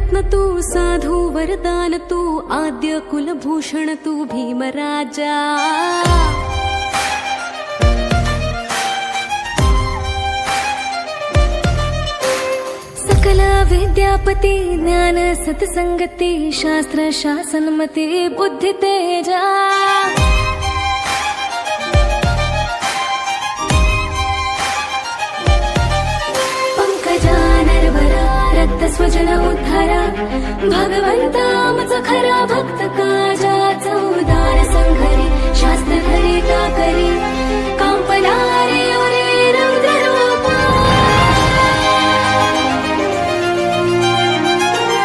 रत्न तू साधू वरदान तू आद्य कुलभूषण तू भीमराजा सकल विद्यापती ज्ञान सत्संगती शास्त्र शासनमती बुद्धि तेजा रक्त स्वजन उद्धारा भगवंता आमचा खरा भक्त काजा